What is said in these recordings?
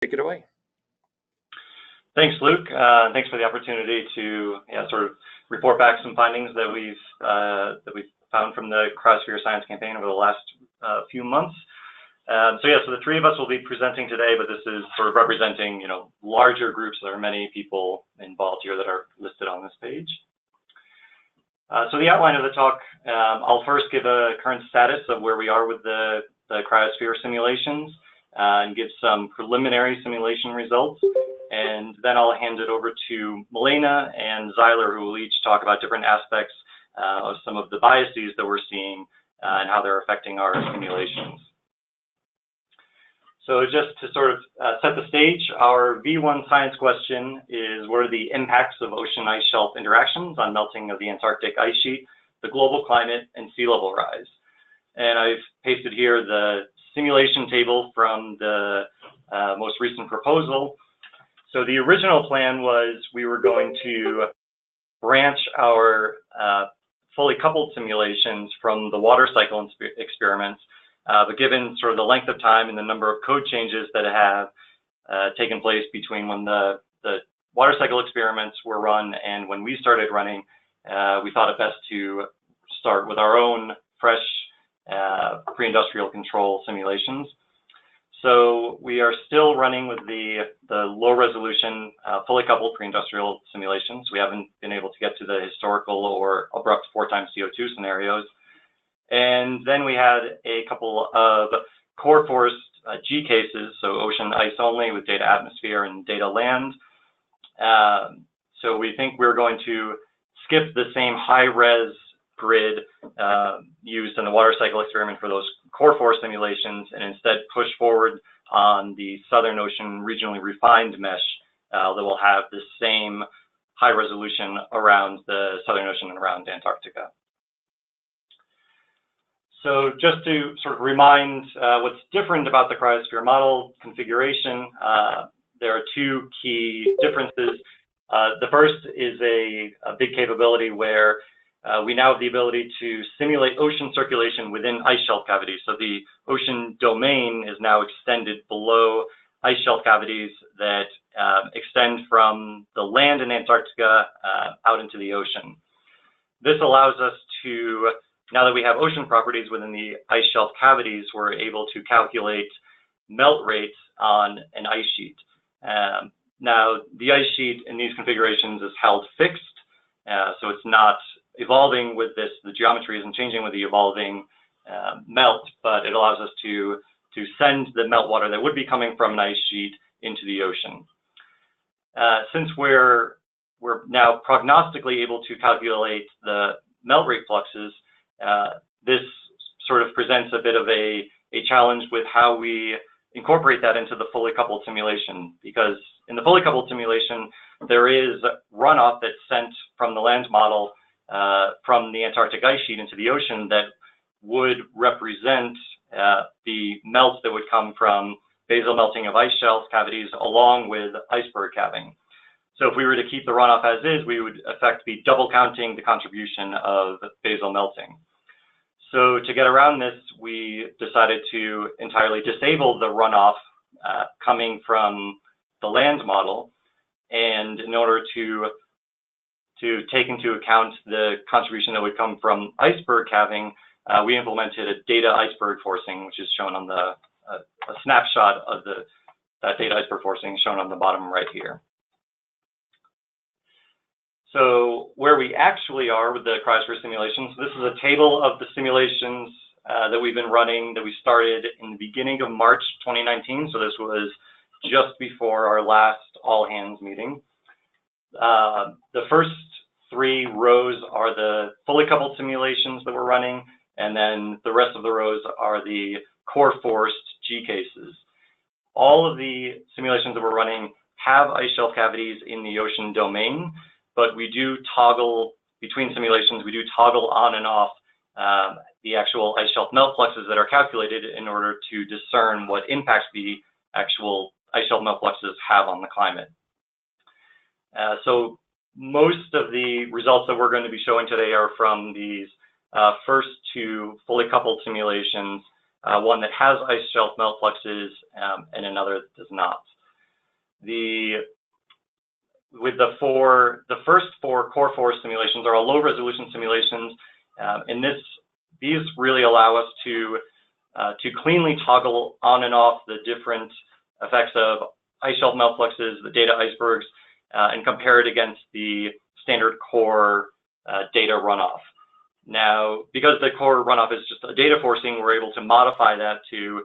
Take it away. Thanks, Luke. Thanks for the opportunity to sort of report back some findings that we've found from the Cryosphere Science Campaign over the last few months. So the three of us will be presenting today, but this is sort of representing, larger groups. There are many people involved here that are listed on this page. So the outline of the talk, I'll first give a current status of where we are with the cryosphere simulations and give some preliminary simulation results. And then I'll hand it over to Milena and Xylar, who will each talk about different aspects of some of the biases that we're seeing and how they're affecting our simulations. So just to sort of set the stage, our V1 science question is, what are the impacts of ocean ice shelf interactions on melting of the Antarctic ice sheet, the global climate, and sea level rise? And I've pasted here the simulation table from the most recent proposal. So the original plan was we were going to branch our fully coupled simulations from the water cycle experiments, but given sort of the length of time and the number of code changes that have taken place between when the water cycle experiments were run and when we started running, we thought it best to start with our own fresh pre-industrial control simulations. So we are still running with the low resolution fully coupled pre-industrial simulations. We haven't been able to get to the historical or abrupt 4x CO2 scenarios. And then we had a couple of core forest G cases, so ocean ice only with data atmosphere and data land. So we think we're going to skip the same high-res grid used in the water cycle experiment for those core forest simulations and instead push forward on the Southern Ocean regionally refined mesh that will have the same high resolution around the Southern Ocean and around Antarctica. So just to sort of remind what's different about the cryosphere model configuration, there are two key differences. The first is a big capability where we now have the ability to simulate ocean circulation within ice shelf cavities. So the ocean domain is now extended below ice shelf cavities that extend from the land in Antarctica out into the ocean. This allows us to, now that we have ocean properties within the ice shelf cavities, we're able to calculate melt rates on an ice sheet. Now, the ice sheet in these configurations is held fixed, so it's not evolving with this, the geometry isn't changing with the evolving melt, but it allows us to send the meltwater that would be coming from an ice sheet into the ocean. Since we're now prognostically able to calculate the melt rate fluxes, this sort of presents a bit of a challenge with how we incorporate that into the fully coupled simulation, because in the fully coupled simulation, there is runoff that's sent from the land model from the Antarctic ice sheet into the ocean that would represent the melt that would come from basal melting of ice shelf cavities along with iceberg calving. So if we were to keep the runoff as is, we would in effect be double counting the contribution of basal melting. So to get around this, we decided to entirely disable the runoff coming from the land model. And in order to take into account the contribution that would come from iceberg calving, we implemented a data iceberg forcing, which is shown on a snapshot of that data iceberg forcing shown on the bottom right here. So where we actually are with the cryosphere simulations, this is a table of the simulations that we've been running that we started in the beginning of March 2019. So this was just before our last all hands meeting. The first three rows are the fully coupled simulations that we're running, and then the rest of the rows are the core forced G cases. All of the simulations that we're running have ice shelf cavities in the ocean domain, but we do toggle between simulations, we do toggle on and off the actual ice shelf melt fluxes that are calculated in order to discern what impacts the actual ice shelf melt fluxes have on the climate. So most of the results that we're going to be showing today are from these first two fully coupled simulations, one that has ice shelf melt fluxes and another that does not. with the first four core force simulations are all low resolution simulations, and these really allow us to cleanly toggle on and off the different effects of ice shelf melt fluxes, the data icebergs, and compare it against the standard core data runoff. Now, because the core runoff is just a data forcing, we're able to modify that to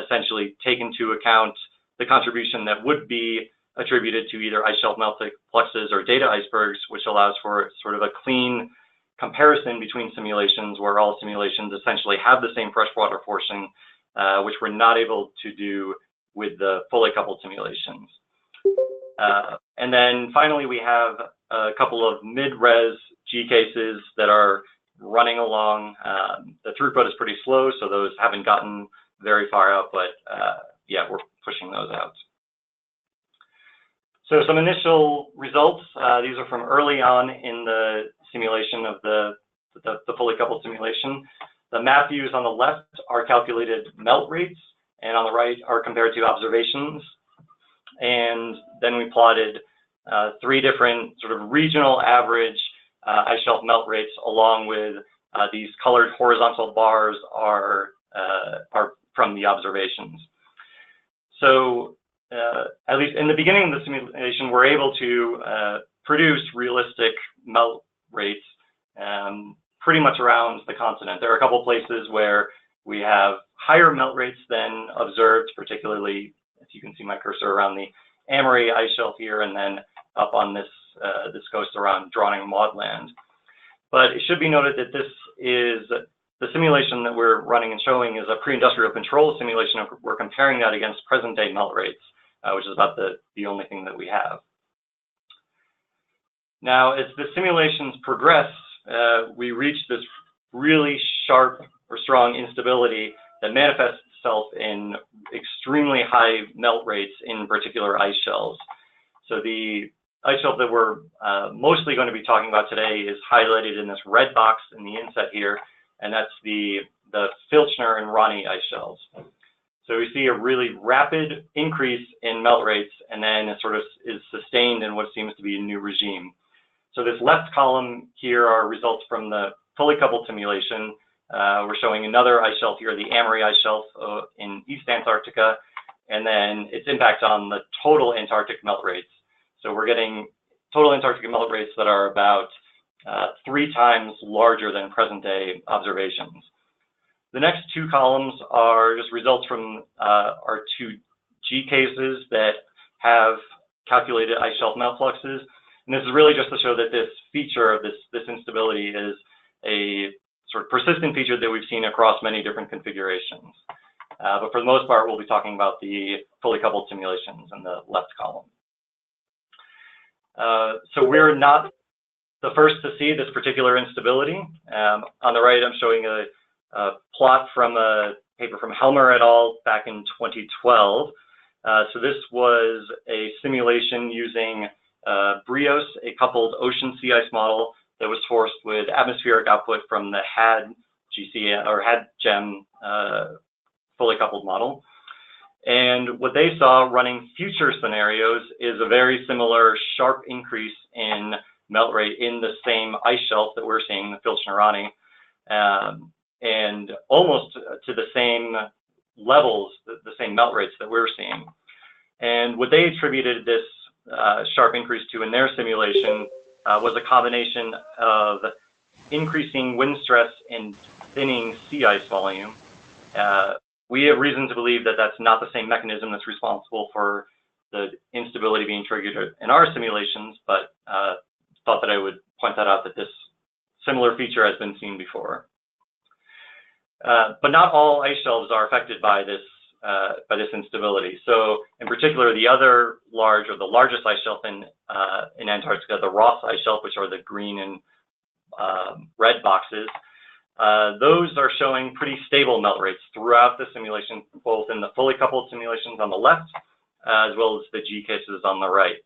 essentially take into account the contribution that would be attributed to either ice shelf melt fluxes or data icebergs, which allows for sort of a clean comparison between simulations where all simulations essentially have the same freshwater forcing, which we're not able to do with the fully coupled simulations. And then finally, we have a couple of mid-res G cases that are running along. The throughput is pretty slow, so those haven't gotten very far out, but yeah, we're pushing those out. So some initial results, these are from early on in the simulation of the fully coupled simulation. The map views on the left are calculated melt rates, and on the right are compared to observations. And then we plotted three different sort of regional average ice shelf melt rates, along with these colored horizontal bars are from the observations. So at least in the beginning of the simulation, we're able to produce realistic melt rates pretty much around the continent. There are a couple places where we have higher melt rates than observed, particularly if you can see my cursor around the Amory ice shelf here, and then up on this coast around Drawning Maudland. But it should be noted that this is the simulation that we're running and showing is a pre-industrial control simulation. We're comparing that against present-day melt rates, which is about the only thing that we have. Now, as the simulations progress, we reach this really sharp or strong instability that manifests itself in extremely high melt rates in particular ice shelves. So the ice shelf that we're mostly going to be talking about today is highlighted in this red box in the inset here, and that's the Filchner and Ronnie ice shelves. So we see a really rapid increase in melt rates, and then it sort of is sustained in what seems to be a new regime. So this left column here are results from the fully coupled simulation. We're showing another ice shelf here, the Amory ice shelf in East Antarctica, and then its impact on the total Antarctic melt rates. So we're getting total Antarctic melt rates that are about 3 times larger than present day observations. The next two columns are just results from our two G cases that have calculated ice shelf melt fluxes. And this is really just to show that this feature of this instability is a sort of persistent feature that we've seen across many different configurations. But for the most part, we'll be talking about the fully coupled simulations in the left column. So we're not the first to see this particular instability. On the right, I'm showing a plot from a paper from Helmer et al. Back in 2012. So this was a simulation using BRIOS, a coupled ocean sea ice model that was forced with atmospheric output from the HAD GC or HAD GEM fully coupled model. And what they saw running future scenarios is a very similar sharp increase in melt rate in the same ice shelf that we're seeing, the Filchner-Ronnie, and almost to the same levels, the same melt rates that we're seeing. And what they attributed this sharp increase to in their simulation was a combination of increasing wind stress and thinning sea ice volume. We have reason to believe that that's not the same mechanism that's responsible for the instability being triggered in our simulations, but thought that I would point that out, that this similar feature has been seen before. But not all ice shelves are affected by this instability. So in particular, the other large, or the largest ice shelf in Antarctica, the Ross ice shelf, which are the green and red boxes, those are showing pretty stable melt rates throughout the simulation, both in the fully coupled simulations on the left, as well as the G cases on the right.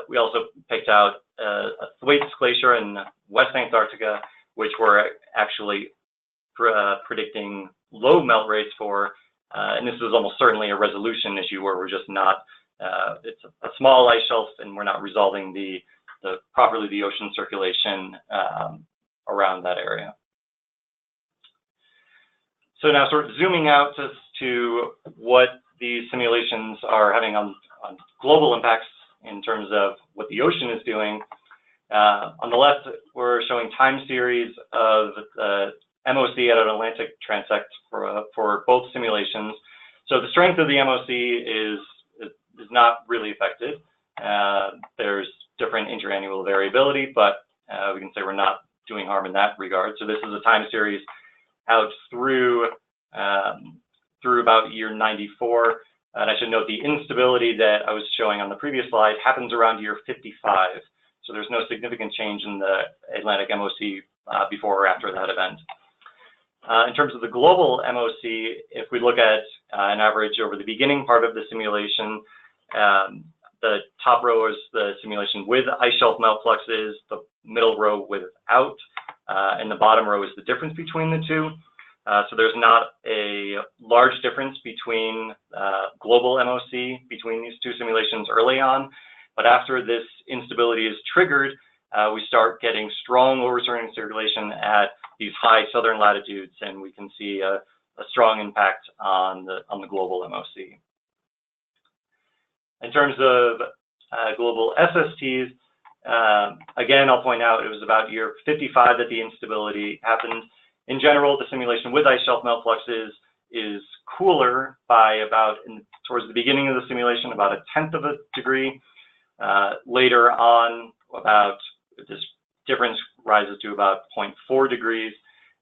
We also picked out a Thwaites Glacier in West Antarctica, which were actually predicting low melt rates for, and this was almost certainly a resolution issue where we're just not it's a small ice shelf, and we're not resolving properly the ocean circulation around that area. So now, sort of zooming out to what these simulations are having on global impacts in terms of what the ocean is doing. On the left, we're showing time series of the MOC at an Atlantic transect for both simulations. So the strength of the MOC is not really affected. There's different interannual variability, but we can say we're not doing harm in that regard. So this is a time series out through about year 94. And I should note the instability that I was showing on the previous slide happens around year 55. So there's no significant change in the Atlantic MOC before or after that event. In terms of the global MOC, if we look at an average over the beginning part of the simulation, the top row is the simulation with ice shelf melt fluxes, the middle row without, and the bottom row is the difference between the two. So there's not a large difference between global MOC between these two simulations early on, but after this instability is triggered, we start getting strong overturning circulation at these high southern latitudes, and we can see a strong impact on the global MOC. In terms of global SSTs, again, I'll point out it was about year 55 that the instability happened. In general, the simulation with ice shelf melt fluxes is cooler by towards the beginning of the simulation, about 1/10 of a degree. Later on, this difference rises to about 0.4 degrees.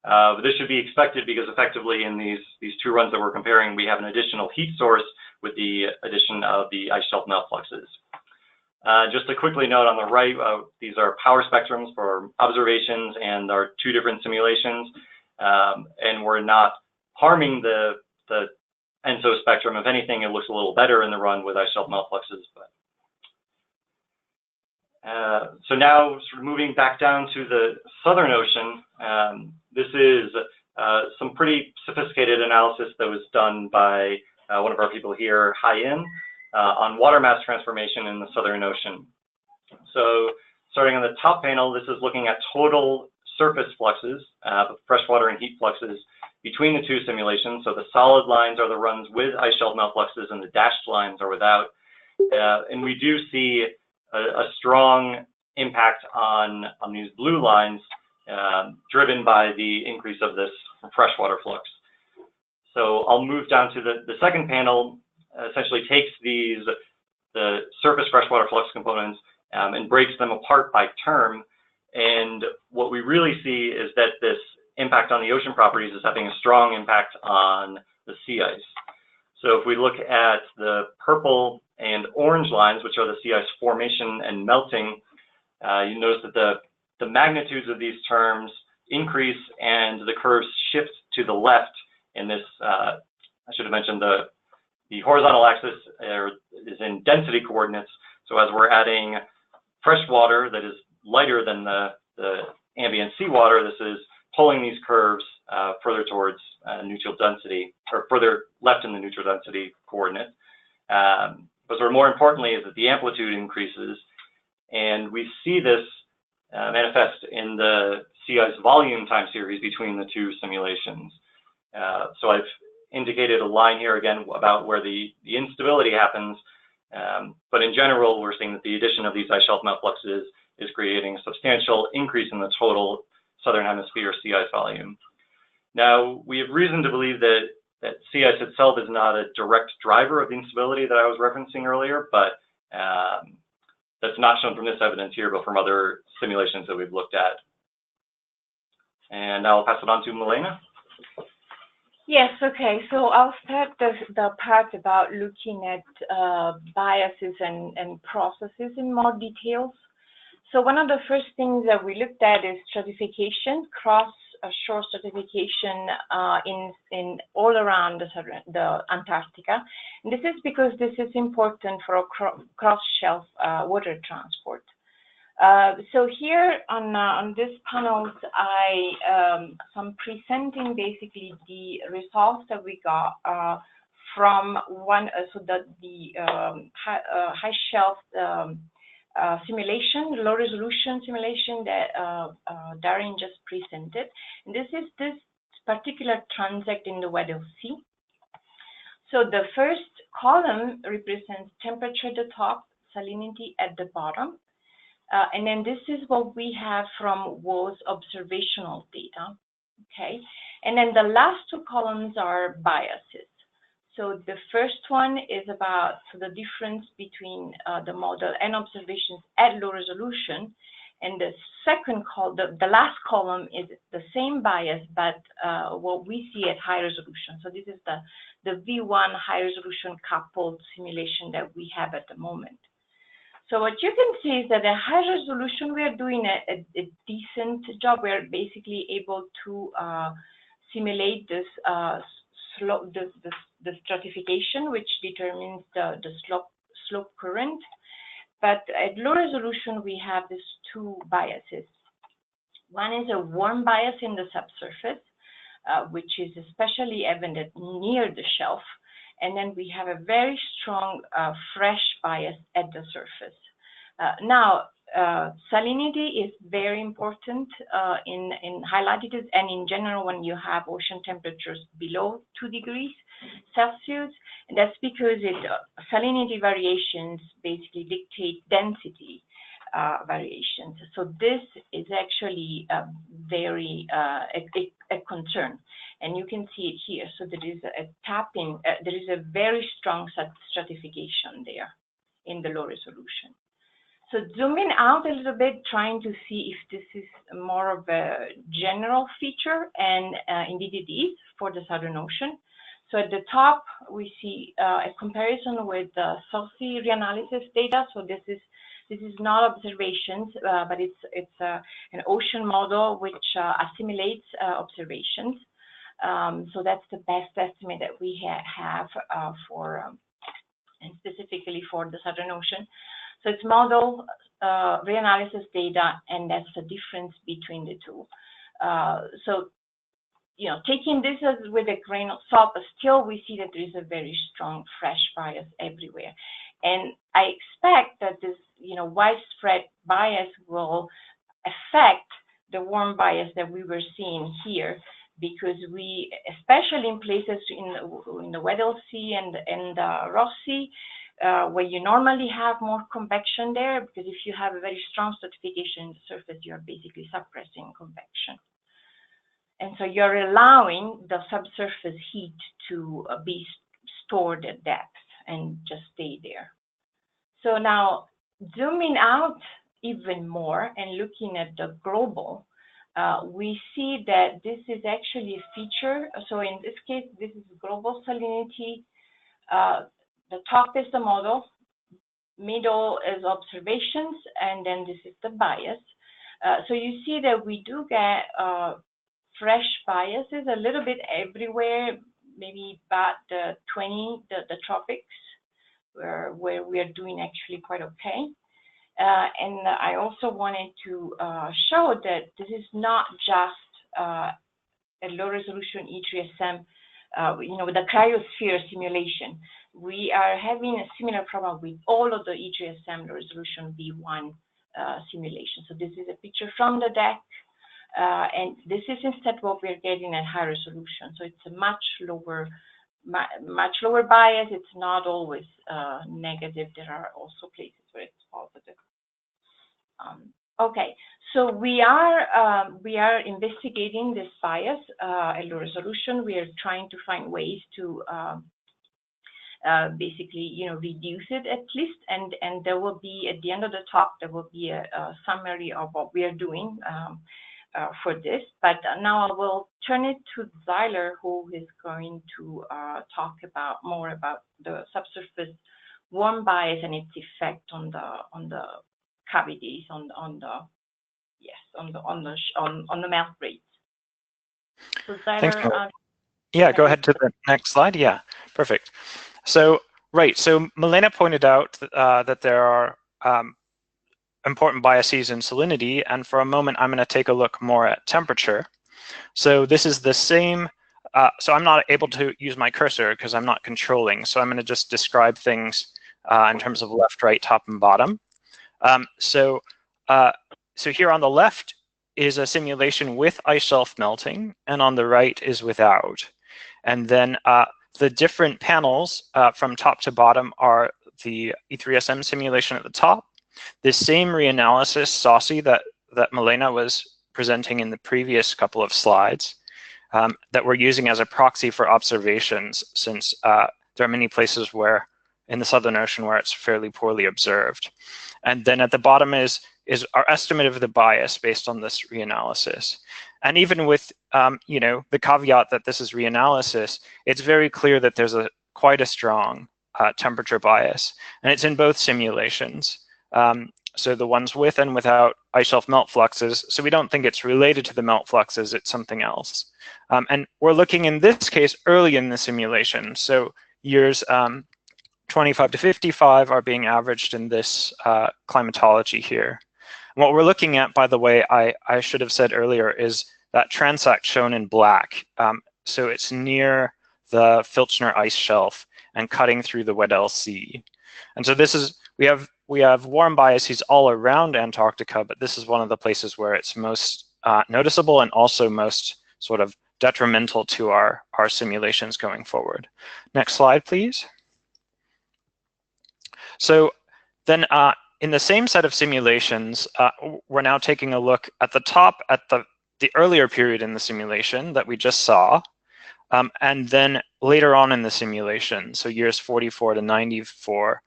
But this should be expected because effectively in these two runs that we're comparing, we have an additional heat source with the addition of the ice shelf melt fluxes. Just to quickly note on the right, these are power spectrums for observations and our two different simulations. And we're not harming the ENSO spectrum. If anything, it looks a little better in the run with ice shelf melt fluxes. So now, sort of moving back down to the Southern Ocean, this is some pretty sophisticated analysis that was done by one of our people here, Hai-In, on water mass transformation in the Southern Ocean. So starting on the top panel, this is looking at total surface fluxes, freshwater and heat fluxes between the two simulations. So the solid lines are the runs with ice shelf melt fluxes and the dashed lines are without. And we do see a strong impact on these blue lines driven by the increase of this freshwater flux. So I'll move down to the second panel, essentially takes the surface freshwater flux components and breaks them apart by term. And what we really see is that this impact on the ocean properties is having a strong impact on the sea ice. So if we look at the purple and orange lines, which are the sea ice formation and melting, you notice that the magnitudes of these terms increase and the curves shift to the left in this, I should have mentioned the horizontal axis is in density coordinates. So as we're adding fresh water that is lighter than the ambient seawater, this is pulling these curves further towards neutral density, or further left in the neutral density coordinate. But sort of more importantly is that the amplitude increases, and we see this manifest in the sea ice volume time series between the two simulations. So I've indicated a line here again about where the instability happens, but in general, we're seeing that the addition of these ice shelf melt fluxes is creating a substantial increase in the total Southern Hemisphere sea ice volume. Now, we have reason to believe that sea ice itself is not a direct driver of the instability that I was referencing earlier, but that's not shown from this evidence here, but from other simulations that we've looked at. And now I'll pass it on to Milena. Yes, okay, so I'll start the part about looking at biases and processes in more details. So one of the first things that we looked at is stratification, cross-shore stratification in all around the Antarctica. And this is because this is important for cross-shelf water transport. So here on this panels, I'm presenting basically the results that we got from one, so that the high shelf simulation, low resolution simulation that Darin just presented. And this is this particular transect in the Weddell Sea. So the first column represents temperature at the top, salinity at the bottom. And then this is what we have from WO's observational data, okay? And then the last two columns are biases. So the first one is about the difference between the model and observations at low resolution. And the second column, the last column is the same bias, but what we see at high resolution. So this is the V1 high resolution coupled simulation that we have at the moment. So what you can see is that at high resolution, we are doing a decent job. We are basically able to simulate this slope, the stratification, which determines the slope current. But at low resolution, we have these two biases. One is a warm bias in the subsurface, which is especially evident near the shelf. And then we have a very strong fresh bias at the surface. Now, salinity is very important in high latitudes and in general when you have ocean temperatures below 2 degrees Celsius. And that's because salinity variations basically dictate density variations. So this is actually very a concern. And you can see it here. So there is a tapping, there is a very strong stratification there in the low resolution. So zooming out a little bit, trying to see if this is more of a general feature, and indeed it is for the Southern Ocean. So at the top, we see a comparison with the South Sea reanalysis data. So this is not observations, but it's an ocean model which assimilates observations. So that's the best estimate that we have for, and specifically for the Southern Ocean. So it's model reanalysis data, and that's the difference between the two. So, you know, taking this as with a grain of salt, but still we see that there is a very strong fresh bias everywhere. And I expect that this, you know, widespread bias will affect the warm bias that we were seeing here, because we, especially in places in the Weddell Sea and the Ross Sea, where you normally have more convection there, because if you have a very strong stratification in the surface, you're basically suppressing convection. And so you're allowing the subsurface heat to be stored at depth and just stay there. So now zooming out even more and looking at the global, we see that this is actually a feature. So in this case, this is global salinity. The top is the model, middle is observations, and then this is the bias. So you see that we do get fresh biases a little bit everywhere, maybe about the tropics, where we are doing actually quite okay. And I also wanted to show that this is not just a low resolution E3SM, you know, with the cryosphere simulation. We are having a similar problem with all of the E3SM low resolution V1 simulation. So this is a picture from the deck, and this is instead what we're getting at high resolution. So it's a much lower bias. It's not always negative. There are also places where it's positive. Okay, so we are investigating this bias at low resolution. We are trying to find ways to basically, you know, reduce it at least, and there will be at the end of the talk there will be a summary of what we are doing for this. But now I will turn it to Xylar, who is going to talk more about the subsurface warm bias and its effect on the cavities, on the melt rates. So Xylar, yeah, go ahead to the next slide. Yeah, perfect. So so Milena pointed out that there are important biases in salinity, and for a moment I'm going to take a look more at temperature. So this is the same so I'm not able to use my cursor because I'm not controlling. So I'm going to just describe things in terms of left, right, top, and bottom. So here on the left is a simulation with ice shelf melting, and on the right is without. And then the different panels from top to bottom are the E3SM simulation at the top, the same reanalysis SAUCY that Milena was presenting in the previous couple of slides, that we're using as a proxy for observations, since there are many places where in the Southern Ocean where it's fairly poorly observed. And then at the bottom is our estimate of the bias based on this reanalysis. And even with the caveat that this is reanalysis, it's very clear that there's quite a strong temperature bias, and it's in both simulations. So the ones with and without ice shelf melt fluxes. So we don't think it's related to the melt fluxes, it's something else. And we're looking in this case early in the simulation. So years 25 to 55 are being averaged in this climatology here. And what we're looking at, by the way, I should have said earlier, is that transect shown in black. So it's near the Filchner ice shelf and cutting through the Weddell Sea. And so this is, we have warm biases all around Antarctica, but this is one of the places where it's most noticeable and also most sort of detrimental to our simulations going forward. Next slide, please. So then in the same set of simulations, we're now taking a look at the top at the earlier period in the simulation that we just saw, and then later on in the simulation, so years 44 to 94.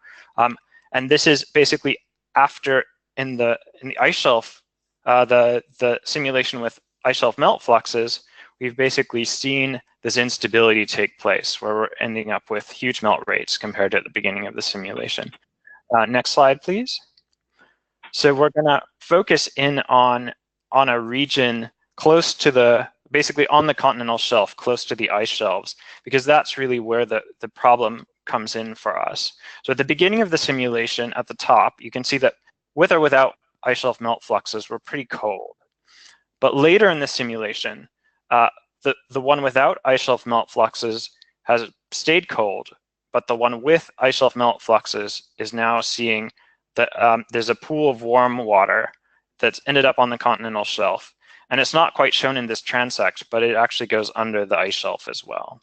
And this is basically after in the ice shelf, the simulation with ice shelf melt fluxes, we've basically seen this instability take place where we're ending up with huge melt rates compared to at the beginning of the simulation. Next slide, please. So we're going to focus in on a region close to basically on the continental shelf, close to the ice shelves, because that's really where the problem comes in for us. So at the beginning of the simulation at the top, you can see that with or without ice shelf melt fluxes, we're pretty cold. But later in the simulation, the one without ice shelf melt fluxes has stayed cold, but the one with ice shelf melt fluxes is now seeing that there's a pool of warm water that's ended up on the continental shelf. And it's not quite shown in this transect, but it actually goes under the ice shelf as well.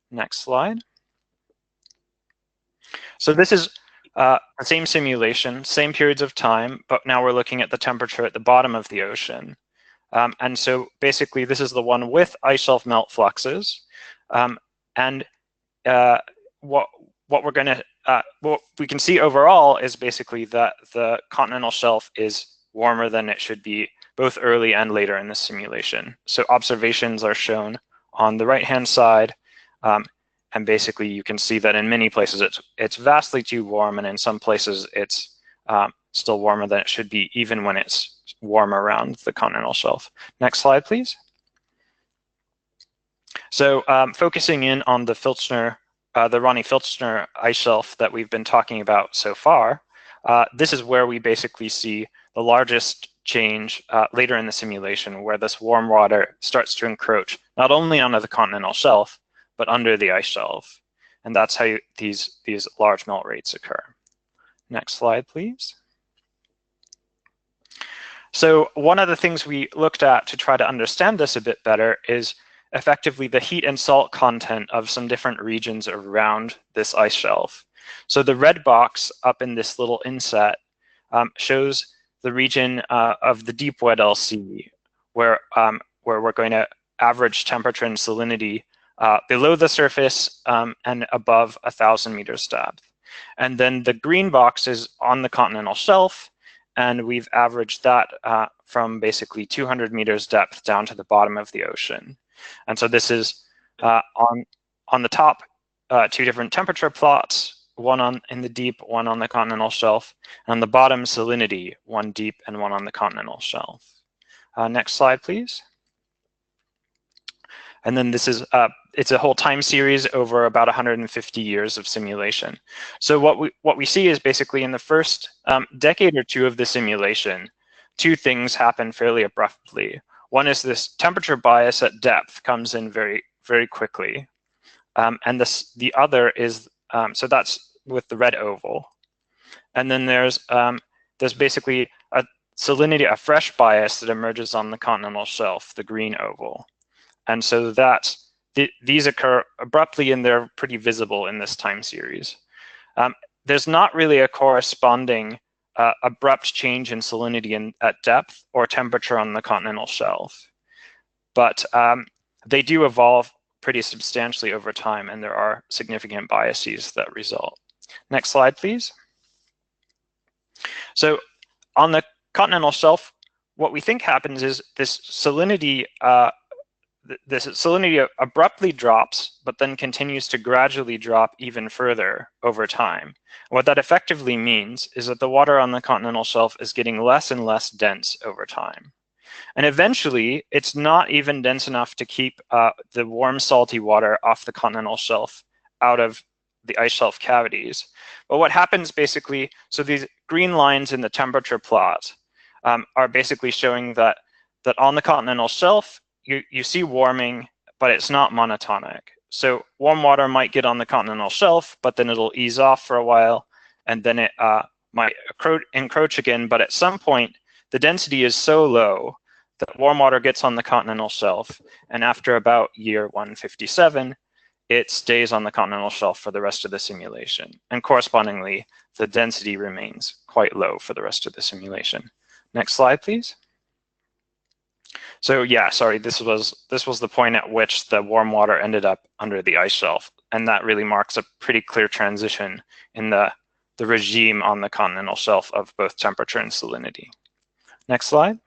Next slide. So this is the same simulation, same periods of time, but now we're looking at the temperature at the bottom of the ocean. And so basically this is the one with ice shelf melt fluxes. And what we can see overall is basically that the continental shelf is warmer than it should be, both early and later in the simulation. So observations are shown on the right-hand side. And basically you can see that in many places it's vastly too warm, and in some places it's still warmer than it should be, even when it's warm around the continental shelf. Next slide, please. So focusing in on the Filchner, the Ronnie Filchner ice shelf that we've been talking about so far, this is where we basically see the largest change later in the simulation, where this warm water starts to encroach not only onto the continental shelf, but under the ice shelf. And that's how these large melt rates occur. Next slide, please. So one of the things we looked at to try to understand this a bit better is effectively the heat and salt content of some different regions around this ice shelf. So the red box up in this little inset shows the region of the deep Weddell Sea, where we're going to average temperature and salinity below the surface and above 1,000 meters depth. And then the green box is on the continental shelf, and we've averaged that from basically 200 meters depth down to the bottom of the ocean. And so this is on the top, two different temperature plots, one in the deep, one on the continental shelf, and on the bottom, salinity, one deep and one on the continental shelf. Next slide, please. And then this is it's a whole time series over about 150 years of simulation. So what we see is basically in the first decade or two of the simulation, two things happen fairly abruptly. One is this temperature bias at depth comes in very very quickly. And the other is, so that's with the red oval. And then there's basically a salinity, a fresh bias that emerges on the continental shelf, the green oval. And so these occur abruptly and they're pretty visible in this time series. There's not really a corresponding abrupt change in salinity at depth or temperature on the continental shelf. But they do evolve pretty substantially over time, and there are significant biases that result. Next slide, please. So on the continental shelf, what we think happens is this salinity abruptly drops, but then continues to gradually drop even further over time. What that effectively means is that the water on the continental shelf is getting less and less dense over time. And eventually, it's not even dense enough to keep the warm, salty water off the continental shelf out of the ice shelf cavities. But what happens basically, so these green lines in the temperature plot are basically showing that on the continental shelf, you see warming, but it's not monotonic. So warm water might get on the continental shelf, but then it'll ease off for a while, and then it might encroach again. But at some point, the density is so low that warm water gets on the continental shelf, and after about year 157, it stays on the continental shelf for the rest of the simulation. And correspondingly, the density remains quite low for the rest of the simulation. Next slide, please. So yeah, sorry, this was the point at which the warm water ended up under the ice shelf, and that really marks a pretty clear transition in the regime on the continental shelf of both temperature and salinity. Next slide.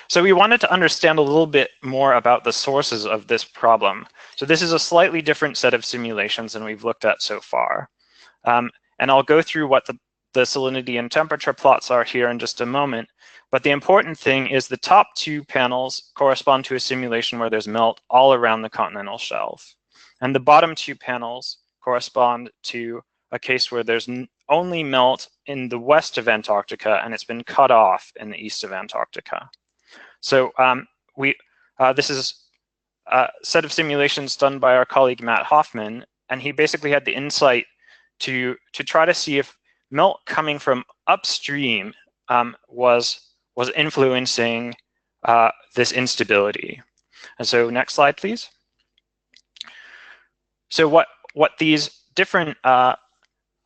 So we wanted to understand a little bit more about the sources of this problem. So this is a slightly different set of simulations than we've looked at so far. And I'll go through what the salinity and temperature plots are here in just a moment. But the important thing is the top two panels correspond to a simulation where there's melt all around the continental shelf. And the bottom two panels correspond to a case where there's only melt in the west of Antarctica and it's been cut off in the east of Antarctica. So this is a set of simulations done by our colleague Matt Hoffman, and he basically had the insight to try to see if melt coming from upstream was influencing this instability. And so next slide, please. So what these different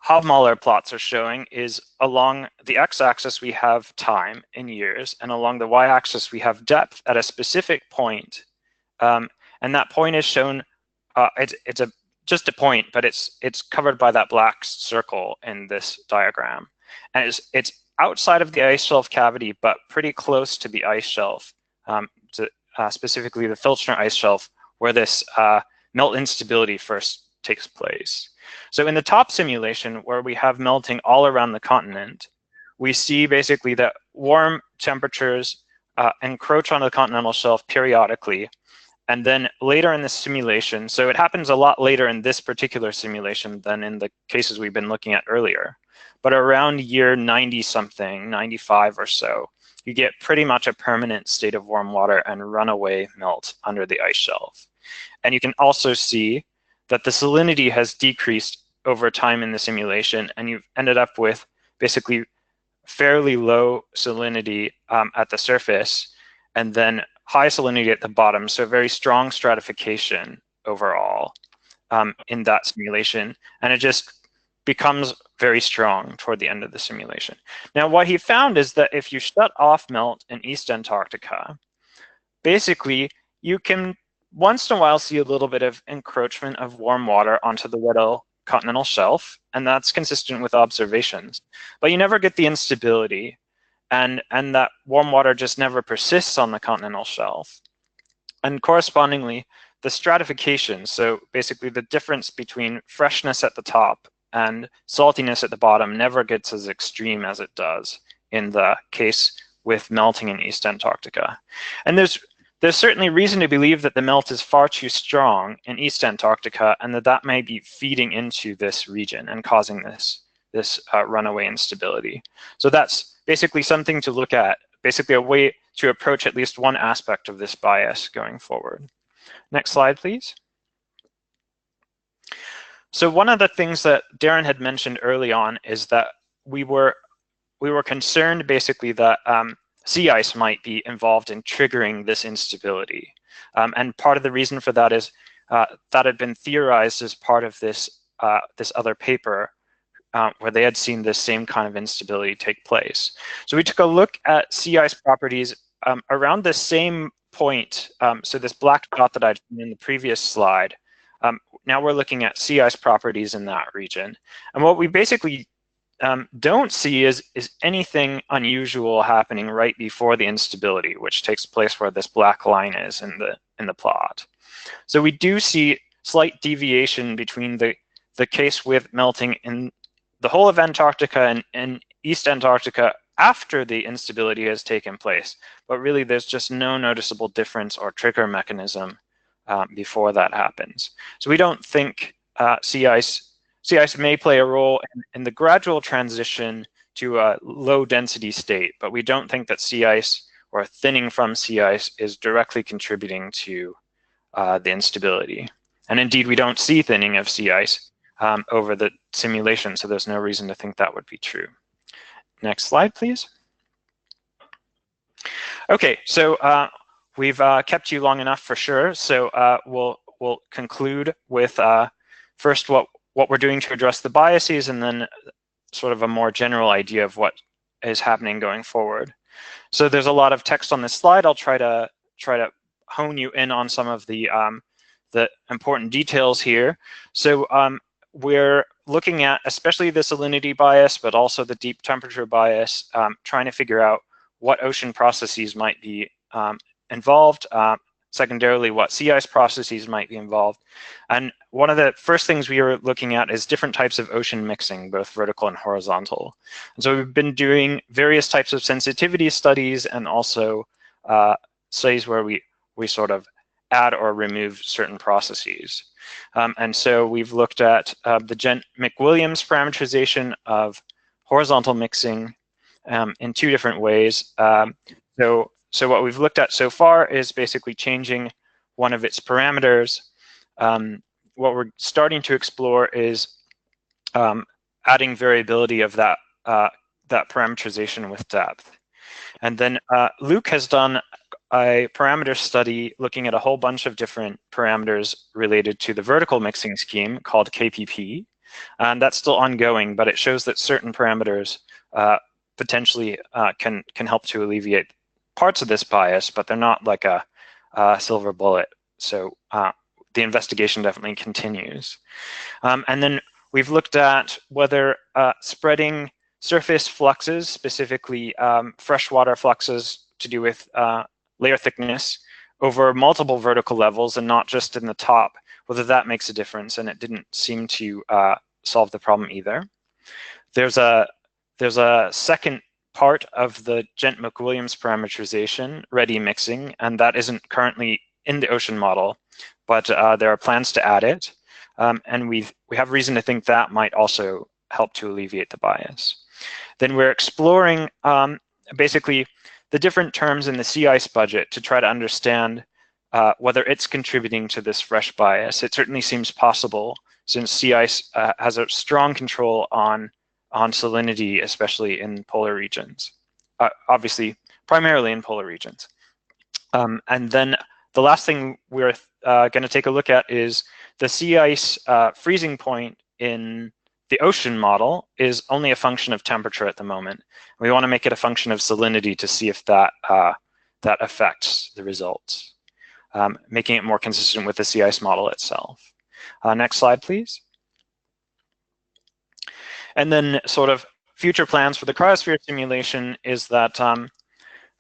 Hofmahler plots are showing is along the x-axis we have time in years, and along the y-axis we have depth at a specific point. And that point is shown, it's just a point, but it's covered by that black circle in this diagram. And it's outside of the ice shelf cavity, but pretty close to the ice shelf, specifically the Filchner ice shelf, where this melt instability first takes place. So in the top simulation, where we have melting all around the continent, we see basically that warm temperatures encroach on the continental shelf periodically. And then later in the simulation, so it happens a lot later in this particular simulation than in the cases we've been looking at earlier. But around year 90-something, 95 or so, you get pretty much a permanent state of warm water and runaway melt under the ice shelf. And you can also see that the salinity has decreased over time in the simulation, and you've ended up with basically fairly low salinity at the surface, and then high salinity at the bottom, so very strong stratification overall in that simulation, and it just becomes very strong toward the end of the simulation. Now, what he found is that if you shut off melt in East Antarctica, basically you can once in a while see a little bit of encroachment of warm water onto the Weddell continental shelf, and that's consistent with observations. But you never get the instability, and that warm water just never persists on the continental shelf. And correspondingly, the stratification, so basically the difference between freshness at the top and saltiness at the bottom, never gets as extreme as it does in the case with melting in East Antarctica. And there's certainly reason to believe that the melt is far too strong in East Antarctica, and that may be feeding into this region and causing this runaway instability. So that's basically something to look at, basically a way to approach at least one aspect of this bias going forward. Next slide, please. So one of the things that Darin had mentioned early on is that we were concerned basically that sea ice might be involved in triggering this instability. And part of the reason for that is that had been theorized as part of this, this other paper where they had seen this same kind of instability take place. So we took a look at sea ice properties around the same point. So this black dot that I'd seen in the previous slide, now we're looking at sea ice properties in that region. And what we basically don't see is anything unusual happening right before the instability, which takes place where this black line is in the plot. So we do see slight deviation between the case with melting in the whole of Antarctica and East Antarctica after the instability has taken place, but really there's just no noticeable difference or trigger mechanism before that happens. So we don't think sea ice may play a role in the gradual transition to a low density state, but we don't think that sea ice or thinning from sea ice is directly contributing to the instability. And indeed, we don't see thinning of sea ice over the simulation, so there's no reason to think that would be true. Next slide, please. Okay, so we've kept you long enough for sure, so we'll conclude with first what we're doing to address the biases, and then sort of a more general idea of what is happening going forward. So there's a lot of text on this slide. I'll try to hone you in on some of the important details here. So we're looking at especially the salinity bias, but also the deep temperature bias, trying to figure out what ocean processes might be involved, secondarily what sea ice processes might be involved. And one of the first things we are looking at is different types of ocean mixing, both vertical and horizontal. And so we've been doing various types of sensitivity studies and also studies where we sort of add or remove certain processes. And so we've looked at the Gent-McWilliams parameterization of horizontal mixing in two different ways. So what we've looked at so far is basically changing one of its parameters. What we're starting to explore is adding variability of that parameterization with depth. And then Luke has done a parameter study looking at a whole bunch of different parameters related to the vertical mixing scheme called KPP. And that's still ongoing, but it shows that certain parameters potentially can help to alleviate parts of this bias, but they're not like a silver bullet. So the investigation definitely continues. And then we've looked at whether spreading surface fluxes, specifically freshwater fluxes to do with layer thickness over multiple vertical levels and not just in the top, whether that makes a difference, and it didn't seem to solve the problem either. There's a second part of the Gent-McWilliams parameterization, ready mixing, and that isn't currently in the ocean model, but there are plans to add it, and we have reason to think that might also help to alleviate the bias. Then we're exploring basically the different terms in the sea ice budget to try to understand whether it's contributing to this fresh bias. It certainly seems possible since sea ice has a strong control on salinity, especially in polar regions, obviously primarily in polar regions. And then the last thing we're going to take a look at is the sea ice freezing point in the ocean model is only a function of temperature at the moment. We want to make it a function of salinity to see if that affects the results, making it more consistent with the sea ice model itself. Next slide, please. And then sort of future plans for the cryosphere simulation is that,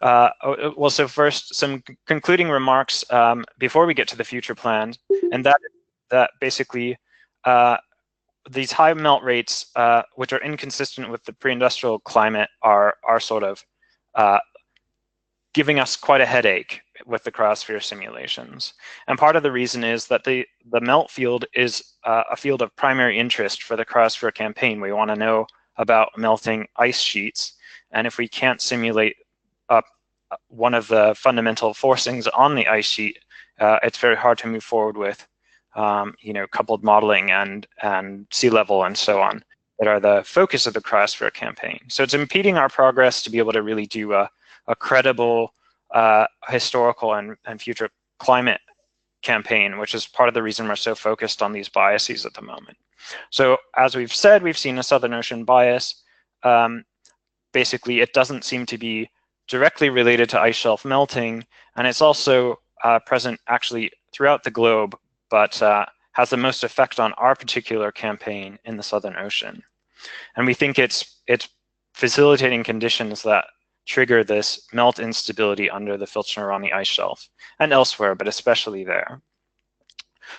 well, so first some concluding remarks before we get to the future plans, and that basically these high melt rates, which are inconsistent with the pre-industrial climate, are sort of giving us quite a headache with the cryosphere simulations. And part of the reason is that the melt field is a field of primary interest for the cryosphere campaign. We want to know about melting ice sheets, and if we can't simulate one of the fundamental forcings on the ice sheet, it's very hard to move forward with, coupled modeling and sea level and so on, that are the focus of the cryosphere campaign. So it's impeding our progress to be able to really do a credible historical and future climate campaign, which is part of the reason we're so focused on these biases at the moment. So as we've said, we've seen a Southern Ocean bias. Basically, it doesn't seem to be directly related to ice shelf melting, and it's also present actually throughout the globe, but has the most effect on our particular campaign in the Southern Ocean. And we think it's facilitating conditions that trigger this melt instability under the Filchner-Ronne ice shelf and elsewhere, but especially there.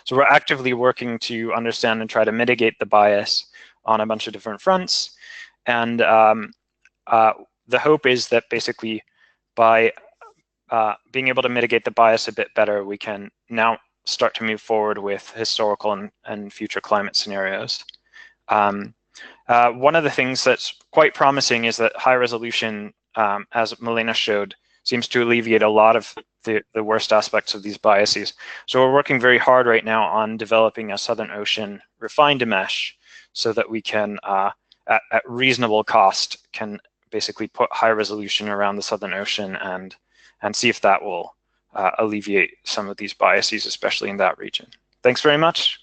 So we're actively working to understand and try to mitigate the bias on a bunch of different fronts. And the hope is that basically by being able to mitigate the bias a bit better, we can now start to move forward with historical and future climate scenarios. One of the things that's quite promising is that high resolution, as Milena showed, seems to alleviate a lot of the worst aspects of these biases. So we're working very hard right now on developing a Southern Ocean refined mesh so that we can, at reasonable cost, can basically put high resolution around the Southern Ocean and see if that will alleviate some of these biases, especially in that region. Thanks very much.